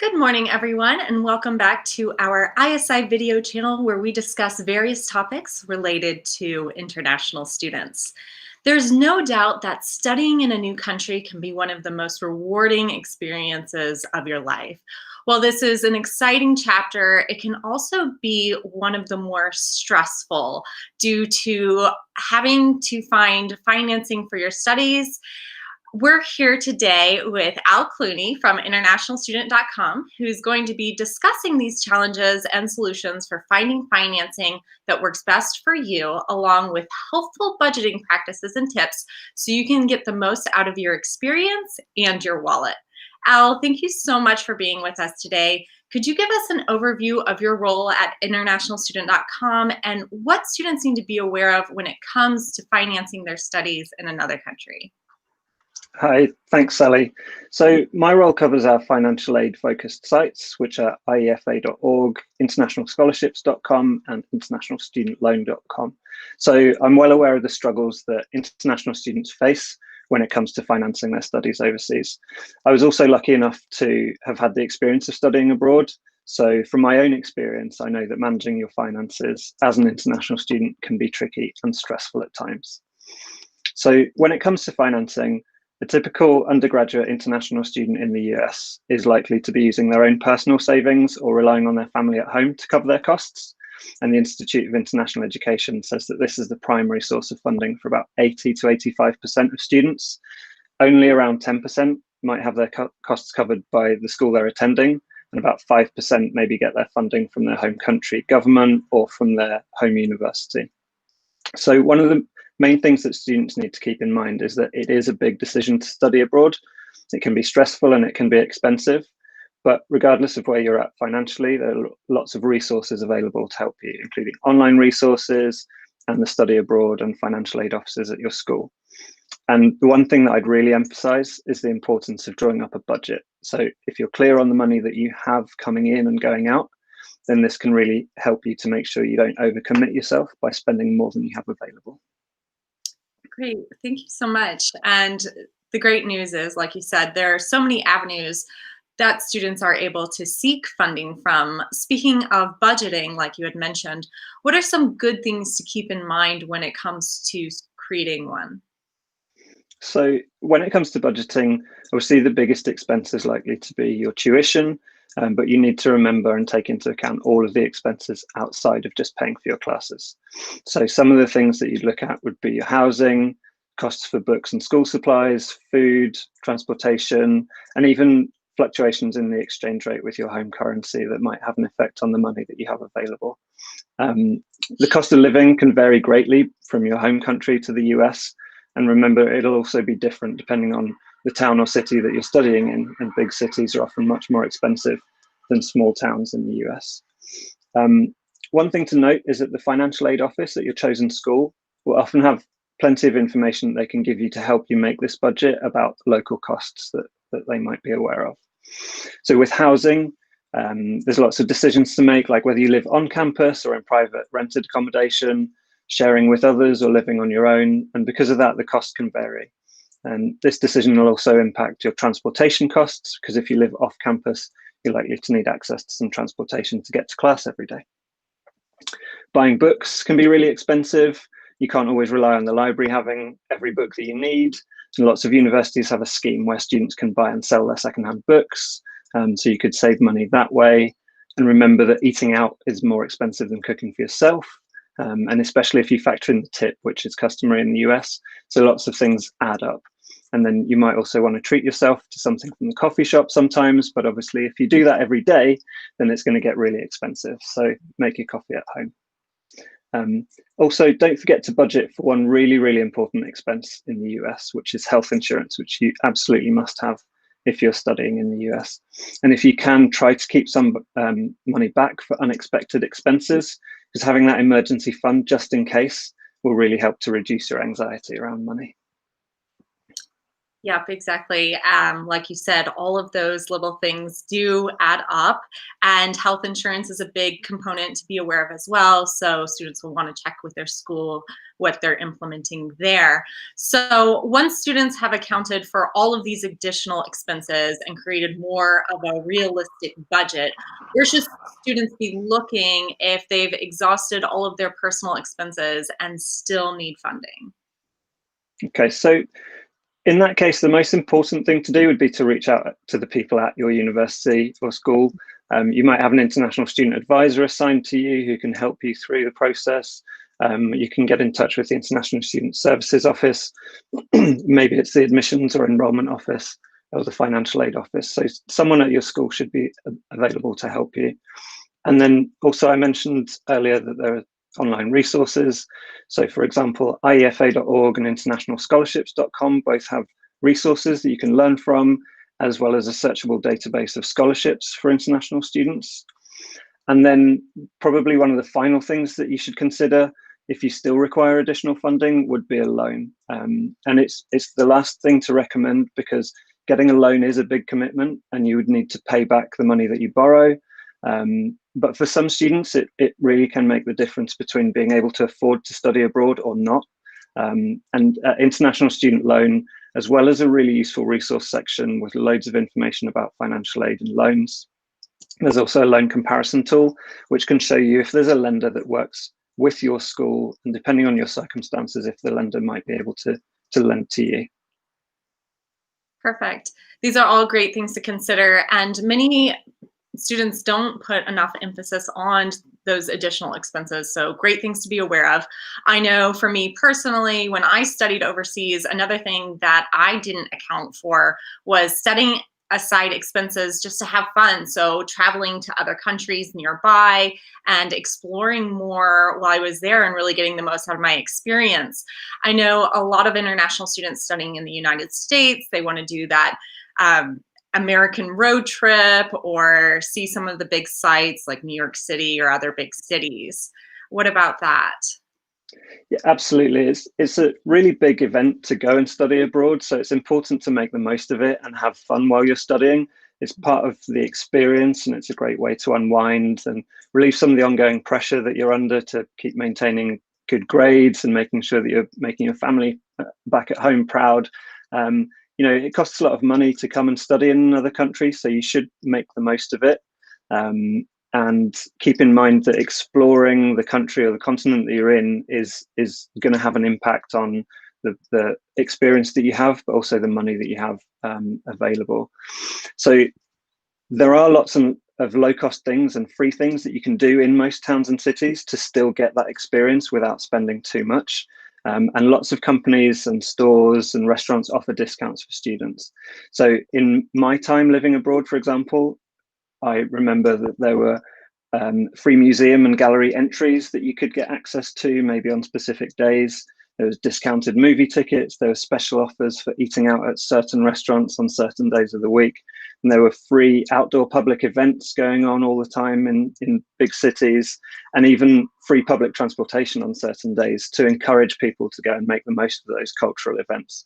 Good morning, everyone, and welcome back to our ISI video channel where we discuss various topics related to international students. There's no doubt that studying in a new country can be one of the most rewarding experiences of your life. While this is an exciting chapter, it can also be one of the more stressful due to having to find financing for your studies. We're here today with Clunnie from internationalstudent.com, who's going to be discussing these challenges and solutions for finding financing that works best for you, along with helpful budgeting practices and tips so you can get the most out of your experience and your wallet. Al, thank you so much for being with us today. Could you give us an overview of your role at internationalstudent.com and what students need to be aware of when it comes to financing their studies in another country? Hi, thanks, Sally. So my role covers our financial aid focused sites, which are iefa.org, internationalscholarships.com and internationalstudentloan.com. So I'm well aware of the struggles that international students face when it comes to financing their studies overseas. I was also lucky enough to have had the experience of studying abroad. So from my own experience, I know that managing your finances as an international student can be tricky and stressful at times. So when it comes to financing, a typical undergraduate international student in the US is likely to be using their own personal savings or relying on their family at home to cover their costs. And the Institute of International Education says that this is the primary source of funding for about 80 to 85% of students. Only around 10% might have their costs covered by the school they're attending, and about 5% maybe get their funding from their home country government or from their home university. So one of the main things that students need to keep in mind is that it is a big decision to study abroad. It can be stressful and it can be expensive, but regardless of where you're at financially, there are lots of resources available to help you, including online resources and the study abroad and financial aid officers at your school. And the one thing that I'd really emphasize is the importance of drawing up a budget. So if you're clear on the money that you have coming in and going out, then this can really help you to make sure you don't overcommit yourself by spending more than you have available. Great. Thank you so much. And the great news is, like you said, there are so many avenues that students are able to seek funding from. Speaking of budgeting, like you had mentioned, what are some good things to keep in mind when it comes to creating one? So when it comes to budgeting, obviously the biggest expense is likely to be your tuition, but you need to remember and take into account all of the expenses outside of just paying for your classes. So some of the things that you'd look at would be your housing, costs for books and school supplies, food, transportation, and even fluctuations in the exchange rate with your home currency that might have an effect on the money that you have available. The cost of living can vary greatly from your home country to the US. And remember, it'll also be different depending on the town or city that you're studying in, and big cities are often much more expensive than small towns in the US. One thing to note is that the financial aid office at your chosen school will often have plenty of information that they can give you to help you make this budget about local costs that they might be aware of. So with housing, there's lots of decisions to make, like whether you live on campus or in private rented accommodation, sharing with others or living on your own. And because of that, the cost can vary. And this decision will also impact your transportation costs, because if you live off campus, you're likely to need access to some transportation to get to class every day. Buying books can be really expensive. You can't always rely on the library having every book that you need. And lots of universities have a scheme where students can buy and sell their secondhand books. So you could save money that way. And remember that eating out is more expensive than cooking for yourself. And especially if you factor in the tip, which is customary in the US. So lots of things add up. And then you might also want to treat yourself to something from the coffee shop sometimes. But obviously, if you do that every day, then it's going to get really expensive. So make your coffee at home. Also, don't forget to budget for one really, really important expense in the US, which is health insurance, which you absolutely must have if you're studying in the US. And if you can, try to keep some money back for unexpected expenses, because having that emergency fund just in case will really help to reduce your anxiety around money. Yep, exactly. Like you said, all of those little things do add up, and health insurance is a big component to be aware of as well. So students will want to check with their school what they're implementing there. So once students have accounted for all of these additional expenses and created more of a realistic budget, where should students be looking if they've exhausted all of their personal expenses and still need funding? Okay, so in that case, the most important thing to do would be to reach out to the people at your university or school. You might have an international student advisor assigned to you who can help you through the process. You can get in touch with the International Student Services Office. Maybe it's the admissions or enrolment office or the financial aid office. So someone at your school should be available to help you. And then also I mentioned earlier that there are online resources. So for example, iefa.org and internationalscholarships.com both have resources that you can learn from, as well as a searchable database of scholarships for international students. And then probably one of the final things that you should consider if you still require additional funding would be a loan. And it's the last thing to recommend because getting a loan is a big commitment and you would need to pay back the money that you borrow. But for some students, it really can make the difference between being able to afford to study abroad or not. And International Student Loan, as well as a really useful resource section with loads of information about financial aid and loans. There's also a loan comparison tool, which can show you if there's a lender that works with your school, and depending on your circumstances, if the lender might be able to lend to you. Perfect. These are all great things to consider, and many students don't put enough emphasis on those additional expenses. So great things to be aware of. I know for me personally, when I studied overseas, another thing that I didn't account for was setting aside expenses just to have fun. So traveling to other countries nearby and exploring more while I was there and really getting the most out of my experience. I know a lot of international students studying in the United States, they want to do that American road trip or see some of the big sites like New York City or other big cities. What about that? Yeah, absolutely. It's a really big event to go and study abroad, so it's important to make the most of it and have fun while you're studying. It's part of the experience, and it's a great way to unwind and relieve some of the ongoing pressure that you're under to keep maintaining good grades and making sure that you're making your family back at home proud. It costs a lot of money to come and study in another country, so you should make the most of it. And keep in mind that exploring the country or the continent that you're in is going to have an impact on the experience that you have, but also the money that you have available. So there are lots of low-cost things and free things that you can do in most towns and cities to still get that experience without spending too much. And lots of companies and stores and restaurants offer discounts for students. So in my time living abroad, for example, I remember that there were free museum and gallery entries that you could get access to, maybe on specific days. There was discounted movie tickets. There were special offers for eating out at certain restaurants on certain days of the week. And there were free outdoor public events going on all the time in big cities, and even free public transportation on certain days to encourage people to go and make the most of those cultural events.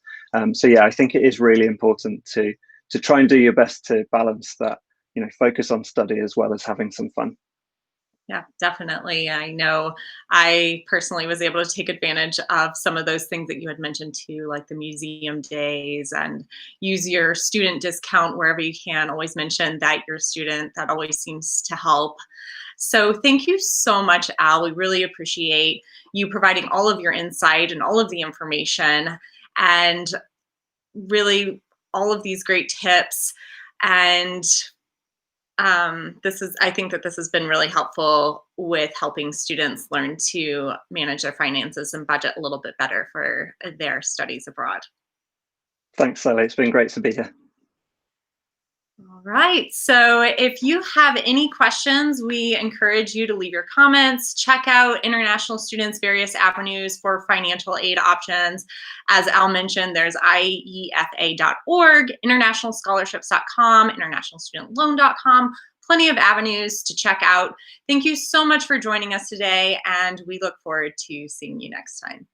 So yeah, I think it is really important to try and do your best to balance that, focus on study as well as having some fun. Yeah, definitely. I know I personally was able to take advantage of some of those things that you had mentioned too, like the museum days, and use your student discount wherever you can. Always mention that you're a student. That always seems to help. So thank you so much, Al. We really appreciate you providing all of your insight and all of the information, and really all of these great tips. And I think that this has been really helpful with helping students learn to manage their finances and budget a little bit better for their studies abroad. Thanks, Sally. It's been great to be here. All right. So if you have any questions, we encourage you to leave your comments. Check out international students' various avenues for financial aid options. As Al mentioned, there's iefa.org, internationalscholarships.com, internationalstudentloan.com. Plenty of avenues to check out. Thank you so much for joining us today, and we look forward to seeing you next time.